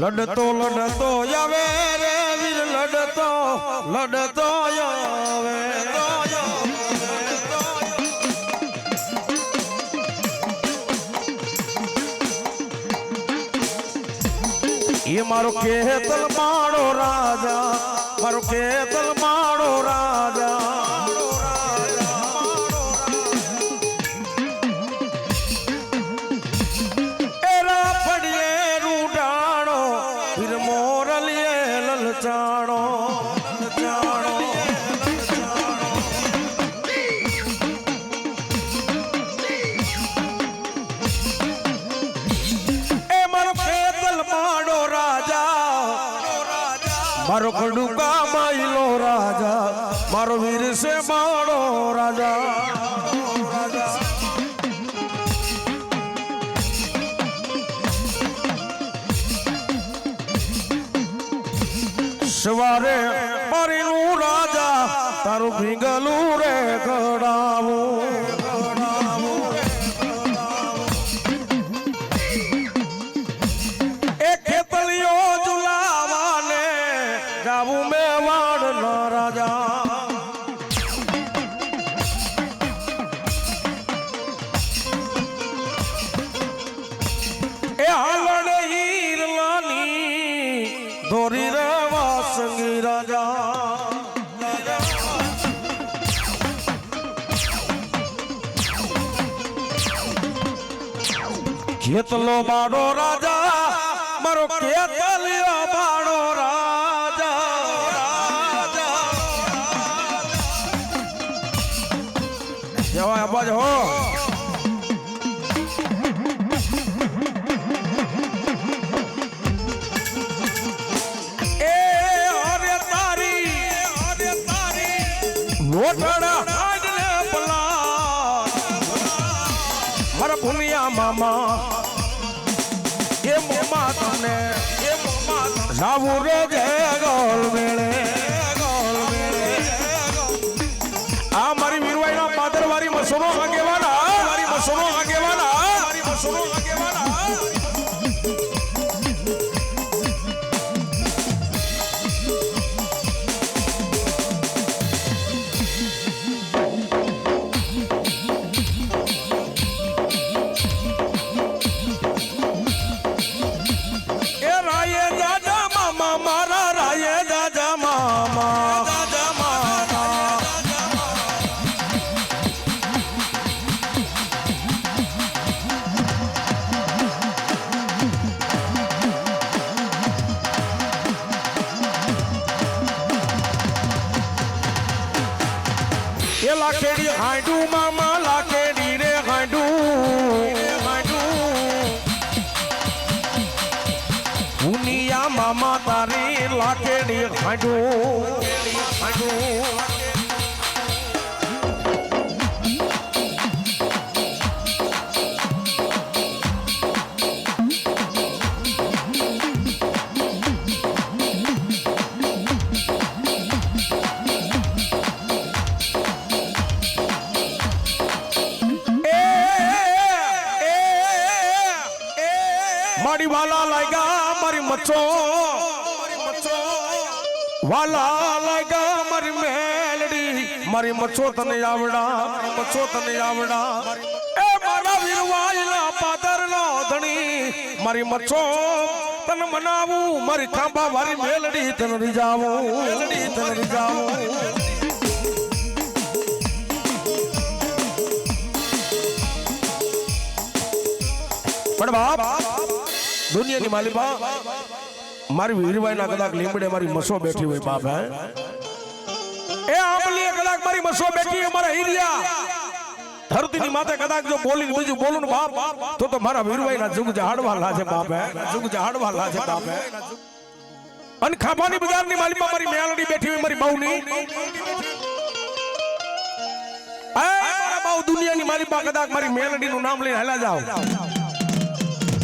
લડતો લડતો આવે રે વીર લડતો લડતો આવે એ મારો કેતલ માળો રાજા મારો કેતલ માળો રાજા એરા પડીએ રૂડાણો ફિર મોરલીએ લલચાણો લલચાણો એ મારો કેતલ માળો મારો ખડુકા માયલો રાજા મારો વીર સે માળો રાજા સવારે મારીનું રાજા તારું ભીંગલું રે ઘડાવું એ ખેતલીઓ ઝુલાવાને જાવું મેવાડ નો રાજા એ હાલડ હીરલાની દોરી રેવા સંગી રાજા ખેતલો બાડો રાજા મારો ખેતલિયો બાડો રાજા જવાય અબાજ હો એ અરે તારી લોટડા આડલે પલા મારા ભુનિયા મામા એ મોમા તમને લાવું રે જય ગોલ મેળે આ મારી વીરવાઈના પાદરવારી મસોનો આગેવાના મારી મસોનો આગેવાના મારી મસોનો આગેવાના એ રાયે દાદા મામા મારા રાયે દાદા મામા એ લાખેડી હાંડું મામા લાખેડી રે હાંડું હુનિયા મામા તારી લાખેડી હાંડું મારી વાલા લાગ્યા મારી મચ્છો વાલા લાગ્યા મારી મેલડી મારી મચ્છો તને આવડા એ મારા વીરવાઈલા પાદરનો ધણી મારી મચ્છો તને મનાવું મારી ખાંભા મારી મેલડી તને રીજાવું પણ બાપ દુનિયાની માલિકા મારી વીરવાઈના કદાચ લીમડે મારી મસો બેઠી હોય બાપ હે એ આંબલી કદાચ મારી મસો બેઠી અમારા હીરિયા ધરતીની માથે કદાચ જો બોલી બીજું બોલું ને બાપ તો મારા વીરવાઈના જુગ જહાડવા લાજે બાપ હે અને ખાંભાની બજારની માલિકા મારી મેલડી બેઠી હોય મારી બાઉની મારા બાઉ દુનિયાની માલિકા કદાચ મારી મેલડીનું નામ લઈને હાલા જાવ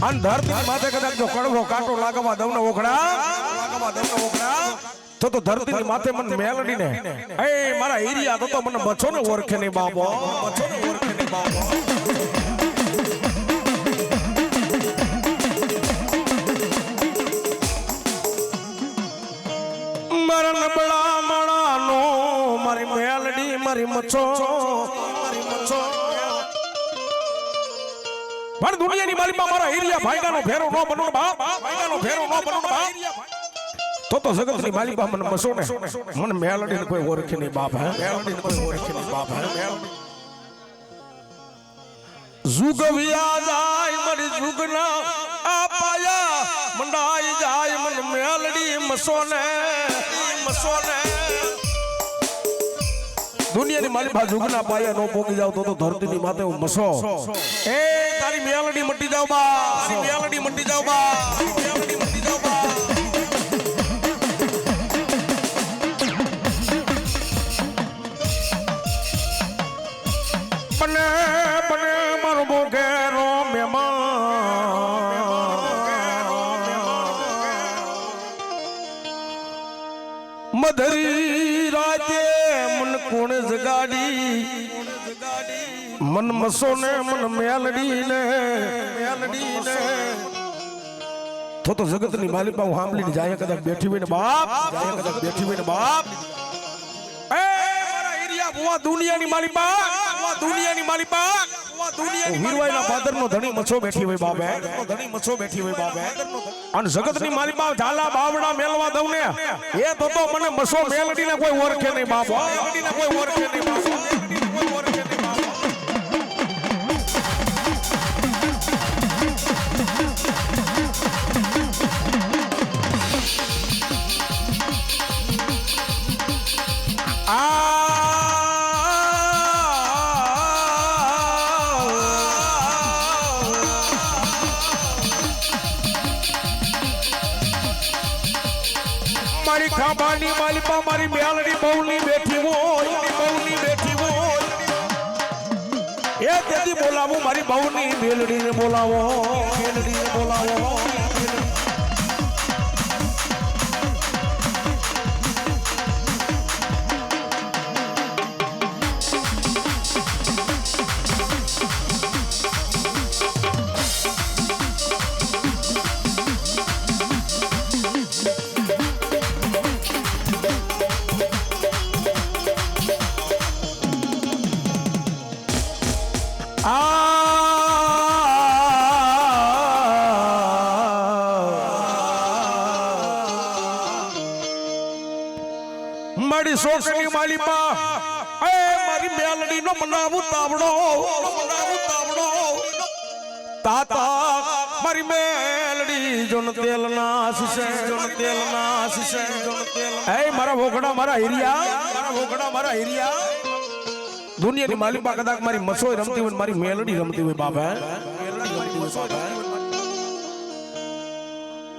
અન ધરતી માથે કદાચ જો કડવો કાંટો લાગવા દઉં ને ઓખડા તો ધરતી માથે મને મેલડી ને એ મારા હીરિયા તો મને બચો ને ઓળખે નહીં બાબો નબળા મણાનો મારી મેલડી મારી મચ્છો પણ દુનિયાની માલિકમાં મારા હીરિયા ભાઈગાનો ફેરો નો બનો બાપ ભાઈગાનો ફેરો નો બનો બાપ તો જગતની માલિકમાં મને મસો ને મને મેલડીને કોઈ ઓળખે નહીં બાપ હે મેલડીને કોઈ ઓળખે નહીં બાપ હે જુગ વિયા જાય મારી જુગના આ પાયા મંડાઈ જાય મને મેલડી મસો ને દુનિયાની મારી બા જુગના પાયા નો પોગી જાવ તો ધરતીની માથે હું મસો એ તારી મેલડી મટી જાવ બા તારી મેલડી મટી જાવ બા મેલડી મટી જાવ બા બને બને મારો બોગેરો મધરી રાતે મન કોણ જગાડી મન મસો ને મન મેલડી ને તો જગતની માલિકા હું સાંભળીને જાય કદાચ બેઠી હોય ને બાપ જાય કદાચ બેઠી હોય ને બાપ એ મારા એરિયા બુઆ દુનિયાની માલિકા દુનિયાની માલિકા વીરવાઈના પાદરનો ધણી મચ્છો બેઠી હોય બાપે ધણી મચ્છો બેઠી હોય બાપે અને જગતની માલિકા ઝાલા બાવડા મેલવા દઉં ને એ તો મને મસો મેલડીને કોઈ ઓળખે નહીં બાપો મેલડીને કોઈ ઓળખે નહીં બાપો મેલડીને કોઈ ઓળખે નહીં બાપો મારી ખાબાની માલિકા મારી મેલડી બહુની બેઠી હોય એ તેથી બોલાવો મારી બહુની મેલડીને બોલાવો મારી સોકની માલિકા એ મારી મેલડી નો મનાવું તાવડો તાતા મારી મેલડી જોન તેલ ના શીશે એ મારા ભોગડા મારા હીરિયા દુનિયાની માલિકા કદાચ મારી મસોય રમતી હોય મારી મેલડી રમતી હોય બાપા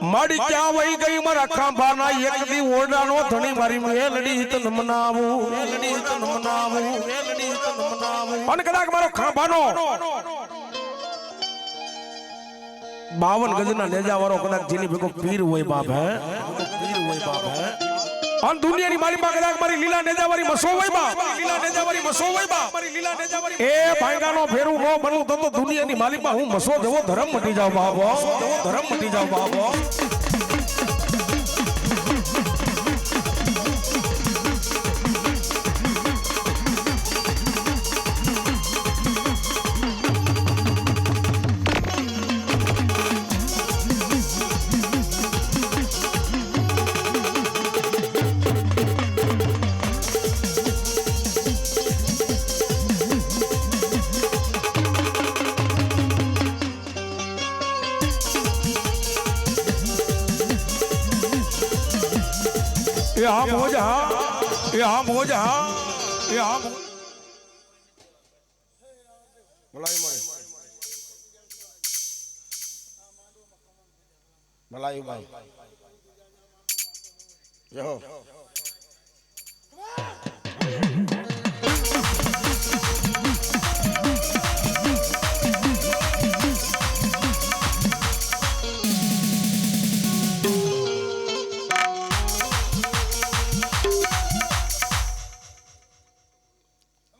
માડી ક્યાં વહી ગઈ મારા ખાંભાના એક દી ઓરડાનો ધણી મારી મેલડી તન મનાવું અને કદાચ મારો ખાંભાનો 52 ગજના નેજા વાળો કદાચ જેની ભેગો પીર હોય બાપ હે અને દુનિયાની માલિકા કદાચ મારી લીલા નેજાવારી મસો હોય બાપ એ ભાઈગાનો ફેરું નો બનું તો દુનિયાની માલિકા હું મસો દેવો ધર્મ મટી જાવ બાબો ये हम हो जा मलाई भाई यो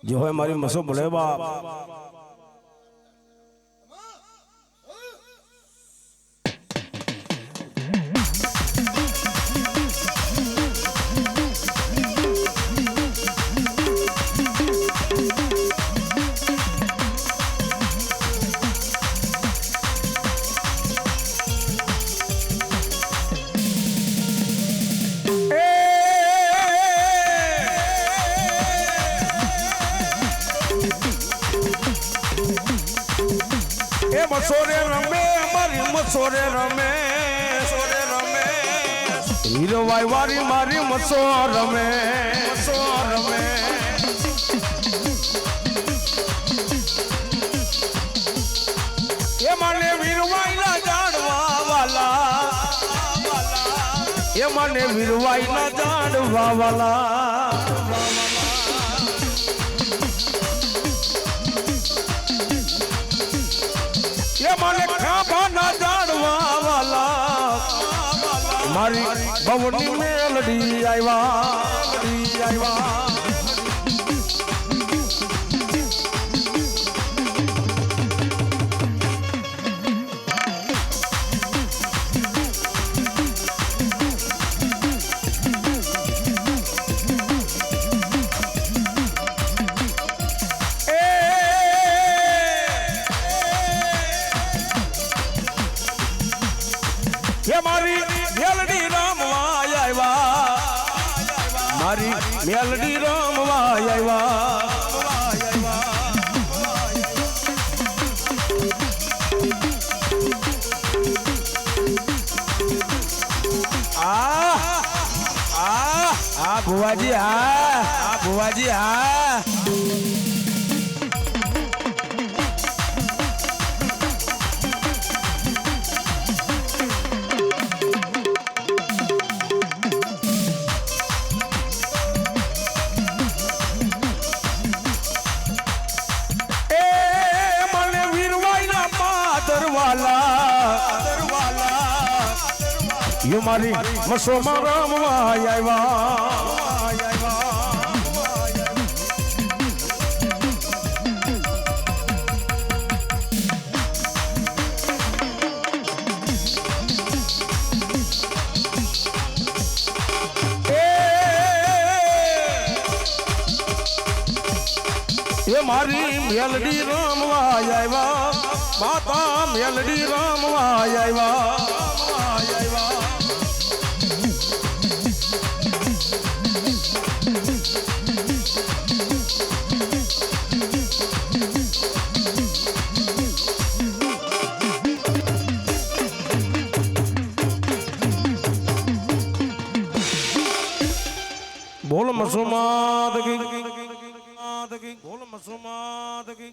जो है हमारी मसो बोले बाप મસોરે રમે મારી મસોરે રમે હીરવાઈ વારી મારી મસો રમે એ મને વીરવાઈ ના જાણવા વાલા એ મને વીરવાઈ ના જાણવા વાલા એ મને ખાભા ના જાણવા વાલા મારી ભવની મેલડી આવ્યા મારી મેલડી રમવા આવ્યા મારી મેલડી રમવા આવ્યા ભુવાજી ભુવાજી You mari maso maramwa yaiwa ye mari melody ramwa yaiwa mata melody ramwa yaiwa बोल मसुमाद की बोल मसुमाद की